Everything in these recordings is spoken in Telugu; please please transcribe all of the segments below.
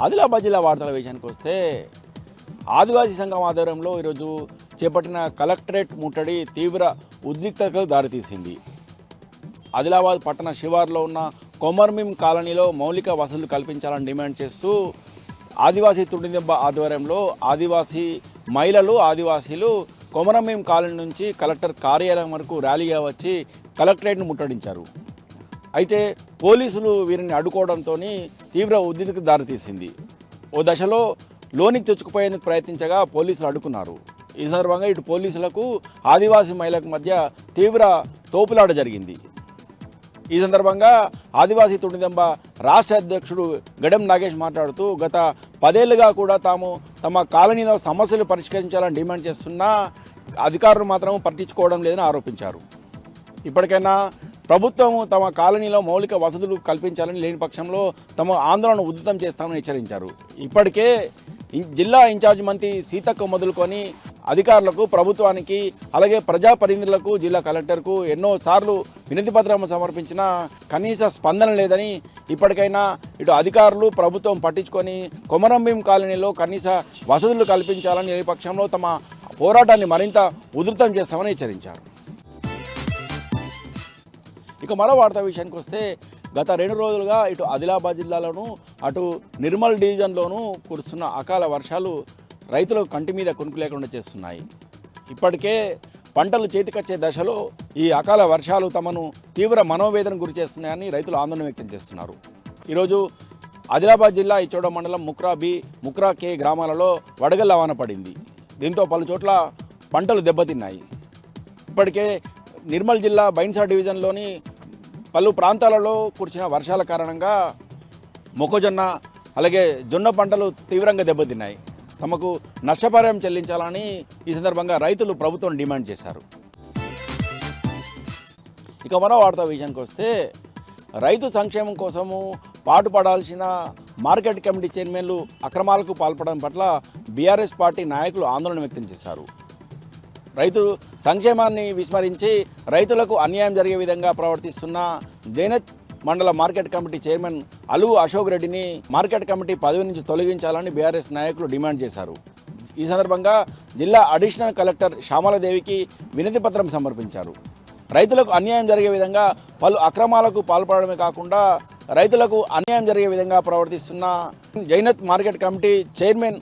ఆదిలాబాద్ జిల్లా వార్తల విషయానికి వస్తే ఆదివాసీ సంఘం ఆధ్వర్యంలో ఈరోజు చేపట్టిన కలెక్టరేట్ ముట్టడి తీవ్ర ఉద్రిక్తతకు దారితీసింది. ఆదిలాబాద్ పట్టణ శివార్లో ఉన్న కొమర్మీం కాలనీలో మౌలిక వసతులు కల్పించాలని డిమాండ్ చేస్తూ ఆదివాసీ తుండిదెబ్బ ఆధ్వర్యంలో ఆదివాసీ మహిళలు ఆదివాసీలు కొమరమీం కాలనీ నుంచి కలెక్టర్ కార్యాలయం వరకు ర్యాలీగా వచ్చి కలెక్టరేట్ను ముట్టడించారు. అయితే పోలీసులు వీరిని అడ్డుకోవడంతో తీవ్ర ఉద్రిక్తతకు దారితీసింది. ఓ దశలో లోనికి చొచ్చుకుపోయేందుకు ప్రయత్నించగా పోలీసులు అడ్డుకున్నారు. ఈ సందర్భంగా ఇటు పోలీసులకు ఆదివాసీ మహిళలకు మధ్య తీవ్ర తోపులాట జరిగింది. ఈ సందర్భంగా ఆదివాసీ తుండిదెబ్బ రాష్ట్ర అధ్యక్షుడు గడెం నాగేష్ మాట్లాడుతూ గత 10 ఏళ్లుగా కూడా తమ కాలనీలో సమస్యలు పరిష్కరించాలని డిమాండ్ చేస్తున్నా అధికారులు మాత్రం పట్టించుకోవడం లేదని ఆరోపించారు. ఇప్పటికైనా ప్రభుత్వం తమ కాలనీలో మౌలిక వసతులు కల్పించాలని లేని పక్షంలో తమ ఆందోళన ఉధృతం చేస్తామని హెచ్చరించారు. ఇప్పటికే జిల్లా ఇన్ఛార్జ్ మంత్రి సీతక్క మొదలుకొని అధికారులకు, ప్రభుత్వానికి, అలాగే ప్రజాప్రతినిధులకు, జిల్లా కలెక్టర్కు ఎన్నోసార్లు వినతిపత్రం సమర్పించినా కనీస స్పందన లేదని, ఇప్పటికైనా ఇటు అధికారులు ప్రభుత్వం పట్టించుకొని కొమరంభీం కాలనీలో కనీస వసతులు కల్పించాలని లేని పక్షంలో తమ పోరాటాన్ని మరింత ఉధృతం చేస్తామని హెచ్చరించారు. ఇక మరో వార్తా విషయానికి వస్తే గత 2 రోజులుగా ఇటు ఆదిలాబాద్ జిల్లాలోనూ అటు నిర్మల్ డివిజన్లోనూ కురుస్తున్న అకాల వర్షాలు రైతులకు కంటి మీద కొనుక్కు లేకుండా చేస్తున్నాయి. ఇప్పటికే పంటలు చేతికొచ్చే దశలో ఈ అకాల వర్షాలు తమను తీవ్ర మనోవేదన గురి చేస్తున్నాయని రైతులు ఆందోళన వ్యక్తం చేస్తున్నారు. ఈరోజు ఆదిలాబాద్ జిల్లా ఇచ్చోడ మండలం ముక్రా బి, ముక్రా కే గ్రామాలలో వడగళ్ల వాన పడింది. దీంతో పలు చోట్ల పంటలు దెబ్బతిన్నాయి. ఇప్పటికే నిర్మల్ జిల్లా బైన్సా డివిజన్లోని పలు ప్రాంతాలలో కురిసిన వర్షాల కారణంగా మొక్కజొన్న అలాగే జొన్న పంటలు తీవ్రంగా దెబ్బతిన్నాయి. తమకు నష్టపరిహారం చెల్లించాలని ఈ సందర్భంగా రైతులు ప్రభుత్వం డిమాండ్ చేశారు. ఇక మరో వార్తా విషయానికి వస్తే రైతు సంక్షేమం కోసము పాటుపడాల్సిన మార్కెట్ కమిటీ చైర్మన్లు అక్రమాలకు పాల్పడడం పట్ల బీఆర్ఎస్ పార్టీ నాయకులు ఆందోళన వ్యక్తం చేశారు. రైతు సంక్షేమాన్ని విస్మరించి రైతులకు అన్యాయం జరిగే విధంగా ప్రవర్తిస్తున్న జైనత్ మండల మార్కెట్ కమిటీ చైర్మన్ అలువు అశోక్ రెడ్డిని మార్కెట్ కమిటీ పదవి నుంచి తొలగించాలని బీఆర్ఎస్ నాయకులు డిమాండ్ చేశారు. ఈ సందర్భంగా జిల్లా అడిషనల్ కలెక్టర్ శ్యామలదేవికి వినతిపత్రం సమర్పించారు. రైతులకు అన్యాయం జరిగే విధంగా పలు అక్రమాలకు పాల్పడమే కాకుండా రైతులకు అన్యాయం జరిగే విధంగా ప్రవర్తిస్తున్న Jainath market committee chairman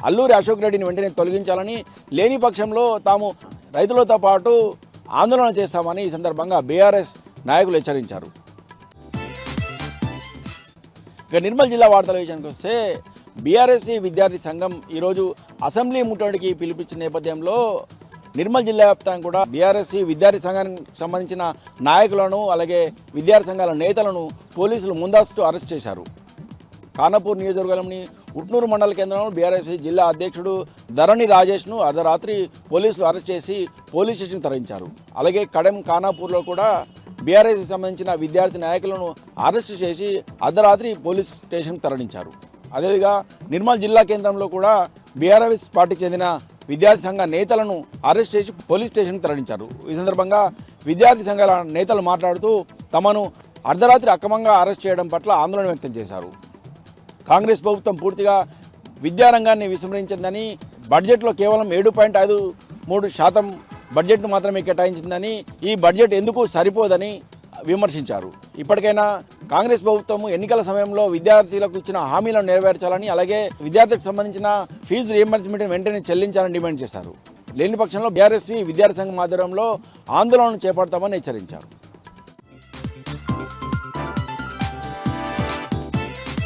Alluri Ashok రెడ్డిని వెంటనే తొలగించాలని, లేని పక్షంలో తాము రైతులతో పాటు ఆందోళన చేస్తామని ఈ సందర్భంగా బీఆర్ఎస్ నాయకులు హెచ్చరించారు. ఇక నిర్మల్ జిల్లా వార్తల విషయానికి వస్తే బీఆర్ఎస్ విద్యార్థి సంఘం ఈరోజు అసెంబ్లీ ముట్టడికి పిలిపించిన నేపథ్యంలో నిర్మల్ జిల్లా వ్యాప్తంగా కూడా బీఆర్ఎస్ విద్యార్థి సంఘానికి సంబంధించిన నాయకులను అలాగే విద్యార్థి సంఘాల నేతలను పోలీసులు ముందస్తు అరెస్ట్ చేశారు. ఖానాపూర్ నియోజకవర్గంలోని ఉట్నూరు మండల కేంద్రంలో బీఆర్ఎస్ జిల్లా అధ్యక్షుడు ధరణి రాజేష్ను అర్ధరాత్రి పోలీసులు అరెస్ట్ చేసి పోలీస్ స్టేషన్ తరలించారు. అలాగే కడెం ఖానాపూర్లో కూడా బీఆర్ఎస్కి సంబంధించిన విద్యార్థి నాయకులను అరెస్టు చేసి అర్ధరాత్రి పోలీస్ స్టేషన్ తరలించారు. అదేవిధంగా నిర్మల్ జిల్లా కేంద్రంలో కూడా బీఆర్ఎస్ పార్టీకి చెందిన విద్యార్థి సంఘ నేతలను అరెస్ట్ చేసి పోలీస్ స్టేషన్కి తరలించారు. ఈ సందర్భంగా విద్యార్థి సంఘాల నేతలు మాట్లాడుతూ తమను అర్ధరాత్రి అక్రమంగా అరెస్ట్ చేయడం పట్ల ఆందోళన వ్యక్తం చేశారు. కాంగ్రెస్ ప్రభుత్వం పూర్తిగా విద్యారంగాన్ని విస్మరించిందని, బడ్జెట్లో కేవలం 7.53% బడ్జెట్ను మాత్రమే కేటాయించిందని, ఈ బడ్జెట్ ఎందుకు సరిపోదని విమర్శించారు. ఇప్పటికైనా కాంగ్రెస్ ప్రభుత్వం ఎన్నికల సమయంలో విద్యార్థులకు ఇచ్చిన హామీలను నెరవేర్చాలని, అలాగే విద్యార్థులకు సంబంధించిన ఫీజు రియంబర్స్మెంట్ని వెంటనే చెల్లించాలని డిమాండ్ చేశారు. లేని పక్షంలో బీఆర్ఎస్ విద్యార్థి సంఘం ఆధ్వర్యంలో ఆందోళన చేపడతామని హెచ్చరించారు.